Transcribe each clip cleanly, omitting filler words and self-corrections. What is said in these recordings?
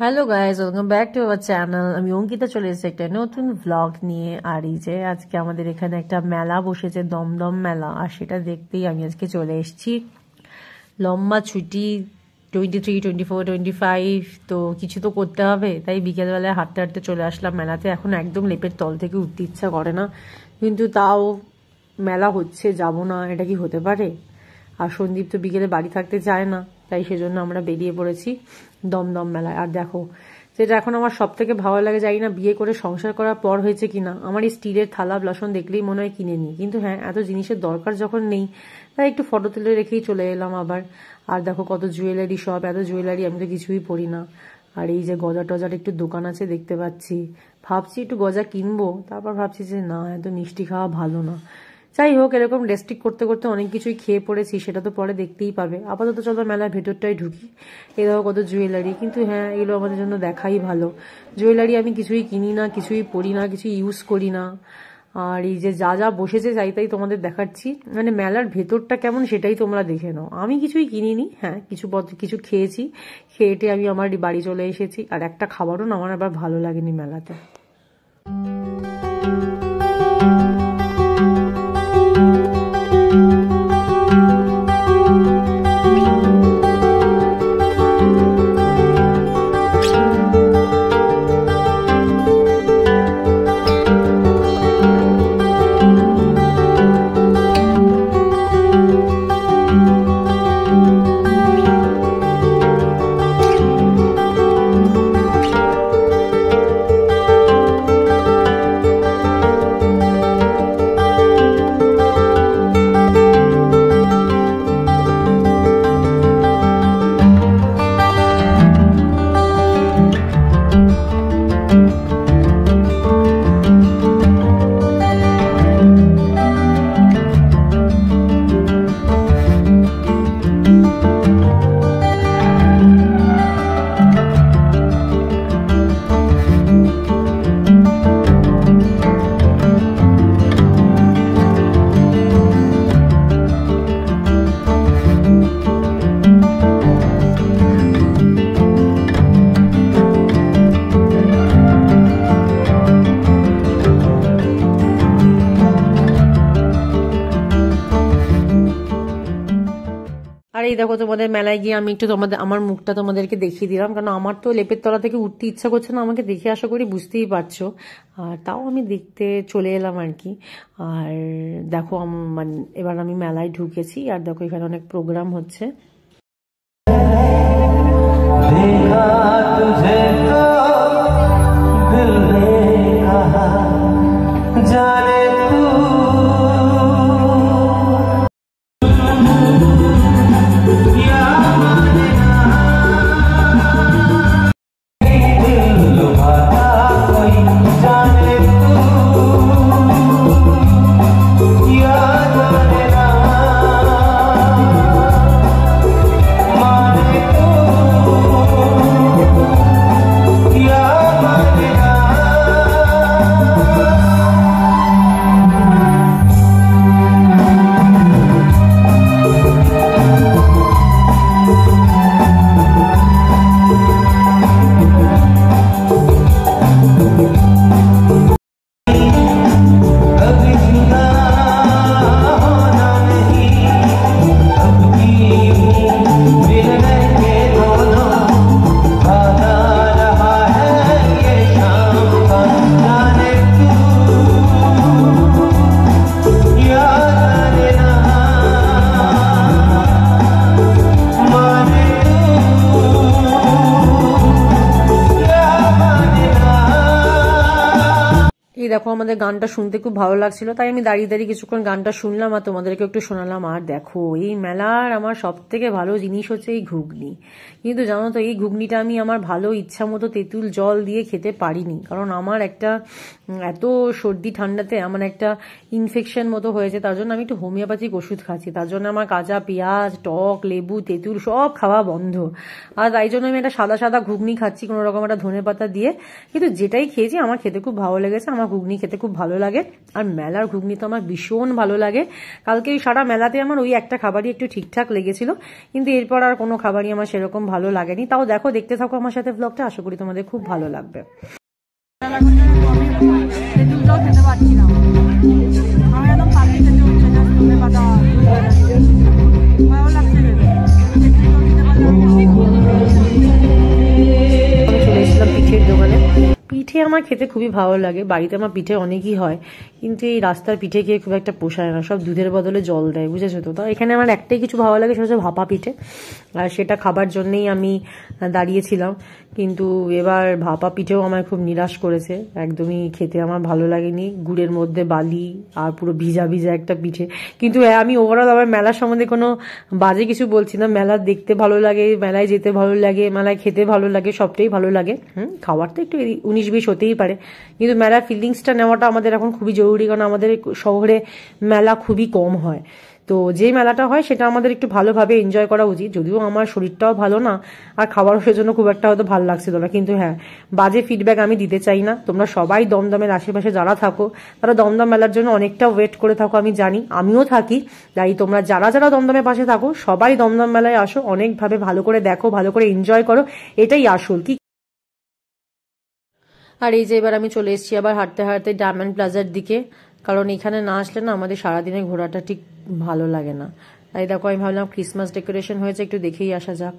Hello guys, welcome back to our channel. আমি অঙ্কিতা চলে এসেছি একটা নতুন ভ্লগ নিয়ে। আর এই যে আজকে আমাদের এখানে একটা মেলা বসেছে, দমদম মেলা, আর সেটা দেখতেই আমি আজকে চলে এসেছি। লম্বা ছুটি 23, 24, 25, তো কিছু তো করতে হবে, তাই বিকেলবেলায় হাঁটতে হাঁটতে চলে আসলাম মেলাতে। এখন একদম লেপের তল থেকে উঠতে ইচ্ছা করে না, কিন্তু তাও মেলা হচ্ছে, যাব না এটা কি হতে পারে? আর সন্দীপ তো বিকেলে বাড়ি থাকতে চায় না, তাই সেজন্য আমরা বেরিয়ে পড়েছি দমদম মেলায়। আর দেখো, যেটা এখন আমার সব থেকে ভালো লাগে, জানি না বিয়ে করে সংসার করার পর হয়েছে কিনা, আমার এই স্টিলের থালা বাসন দেখলেই মনে হয় কিনে নিই। কিন্তু হ্যাঁ, এত জিনিসের দরকার যখন নেই, তাই একটু ফটো তুলে রেখেই চলে এলাম আবার। আর দেখো কত জুয়েলারি শপ, এত জুয়েলারি আমি তো কিছুই পরি না। আর এই যে গজা টজার একটু দোকান আছে দেখতে পাচ্ছি, ভাবছি একটু গজা কিনবো, তারপর ভাবছি যে না, এত মিষ্টি খাওয়া ভালো না। যাই হোক, এরকম রেস্ট্রিক্ট করতে করতে অনেক কিছুই খেয়ে পড়েছি, সেটা তো পরে দেখতেই পাবে। আপাতত চলো মেলার ভেতরটাই ঢুকি। এ দেখো কত জুয়েলারি, কিন্তু হ্যাঁ, এগুলো আমাদের জন্য দেখাই ভালো। জুয়েলারি আমি কিছুই কিনি না, কিছুই পরি না, কিছুই ইউজ করি না। আর এই যে যা যা বসেছে তাই তাই তোমাদের দেখাচ্ছি, মানে মেলার ভেতরটা কেমন সেটাই তোমরা দেখে নাও। আমি কিছুই কিনিনি, হ্যাঁ কিছু খেয়েছি, খেয়েটে আমি আমার বাড়ি চলে এসেছি। আর একটা খাবারও না আমার আবার ভালো লাগেনি মেলাতে। আর এই দেখো, তোমাদের মেলায় গিয়ে আমি একটু আমার মুখটা তোমাদেরকে দেখিয়ে দিলাম, কারণ আমার তো লেপের তলা থেকে উঠতে ইচ্ছা করছে না, আমাকে দেখে আশা করি বুঝতেই পারছো। আর তাও আমি দেখতে চলে এলাম আর কি। আর দেখো মানে এবার আমি মেলায় ঢুকেছি, আর দেখো এখানে অনেক প্রোগ্রাম হচ্ছে। এই দেখো, আমাদের গানটা শুনতে খুব ভালো লাগছিল, তাই আমি দাঁড়িয়ে দাঁড়িয়ে কিছুক্ষণ গানটা শুনলাম আর তোমাদেরকে একটু শোনালাম। আর দেখো, এই মেলার আমার সব থেকে ভালো জিনিস হচ্ছে এই ঘুগনি। কিন্তু জানো তো, এই ঘুগনিটা আমি আমার ভালো ইচ্ছা মতো তেঁতুল জল দিয়ে খেতে পারিনি, কারণ আমার একটা এত সর্দি ঠান্ডাতে আমার একটা ইনফেকশন মতো হয়েছে, তার জন্য আমি একটু হোমিওপ্যাথিক ওষুধ খাচ্ছি। তার জন্য আমার কাঁচা পেঁয়াজ, টক, লেবু, তেঁতুল সব খাওয়া বন্ধ। আর তাই জন্য আমি একটা সাদা সাদা ঘুগনি খাচ্ছি, কোনো রকম একটা ধনেপাতা দিয়ে। কিন্তু যেটাই খেয়েছি আমার খেতে খুব ভালো লেগেছে। আমার ঘুগনি খেতে খুব ভালো লাগে, আর মেলার ঘুগনি তো আমার ভীষণ ভালো লাগে। কালকে ওই সারা মেলাতে আমার ওই একটা খাবারই একটু ঠিকঠাক লেগেছিল, কিন্তু এরপর আর কোনো খাবারই আমার সেরকম ভালো লাগেনি। তাও দেখো, দেখতে থাকো আমার সাথে ব্লগটা, আশা করি তোমাদের খুব ভালো লাগবে। খেতে পারছি না, আমি একদম পাখি খেতে হচ্ছে, ভালো লাগছে। চলে এসেছিলাম পিঠের দোকানে। পিঠে আমার খেতে খুবই ভালো লাগে, বাড়িতে আমার পিঠে অনেকই হয়, কিন্তু এই রাস্তার পিঠে খেয়ে খুব একটা পোষায় না, সব দুধের বদলে জল দেয়, বুঝেছো তো। তো এখানে আমার একটাই কিছু ভালো লাগে, সেটা হচ্ছে ভাপা পিঠে, আর সেটা খাবার জন্যেই আমি দাঁড়িয়েছিলাম। কিন্তু এবার ভাপা পিঠেও আমার খুব নিরাশ করেছে, একদমই খেতে আমার ভালো লাগেনি, গুড়ের মধ্যে বালি আর পুরো ভিজা ভিজা একটা পিঠে। কিন্তু আমি ওভারঅল আমার মেলার সম্বন্ধে কোনো বাজে কিছু বলছি না, মেলা দেখতে ভালো লাগে, মেলায় যেতে ভালো লাগে, মেলায় খেতে ভালো লাগে, সবটাই ভালো লাগে। খাবার তো একটু 19-20 হতেই পারে, কিন্তু মেলার ফিলিংসটা নেওয়াটা আমাদের এখন খুবই জরুরি, কারণ আমাদের শহরে মেলা খুবই কম হয়। তো যে মেলাটা হয় সেটা আমাদের একটু ভালোভাবে এনজয় করা উচিত। যদিও আমার শরীরটাও ভালো না, আর খাবারও সেজন্য খুব একটা হয়তো ভালো লাগছিল না, কিন্তু হ্যাঁ, বাজে ফিডব্যাক আমি দিতে চাই না। তোমরা সবাই দমদমের আশেপাশে যারা থাকো, তারা দমদম মেলার জন্য অনেকটা ওয়েট করে থাকো, আমি জানি, আমিও থাকি। তাই তোমরা যারা যারা দমদমের পাশে থাকো, সবাই দমদম মেলায় আসো, অনেকভাবে ভালো করে দেখো, ভালো করে এনজয় করো, এটাই আসল কি। আর এই যে এবার আমি চলে এসেছি আবার হাঁটতে হাঁটতে ডায়মন্ড প্লাজার দিকে, কারণ এখানে না আসলে না আমাদের সারাদিনে ঘোরাটা ঠিক ভালো লাগে না। তাই দেখো, আমি ভাবলাম ক্রিসমাস ডেকোরেশন হয়েছে, একটু দেখেই আসা যাক।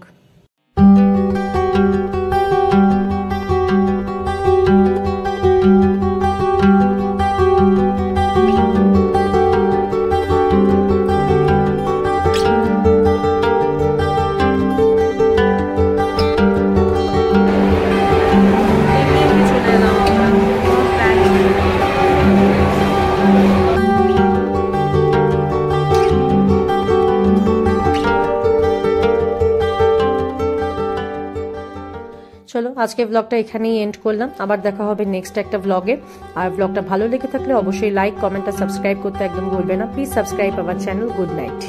চলো, আজকে ব্লগটা এখানেই এন্ড করলাম, আবার দেখা হবে নেক্সট একটা ব্লগে। আর ব্লগটা ভালো লেগে থাকলে অবশ্যই লাইক, কমেন্ট আর সাবস্ক্রাইব করতে একদম ভুলবে না। Please subscribe our channel. Good night.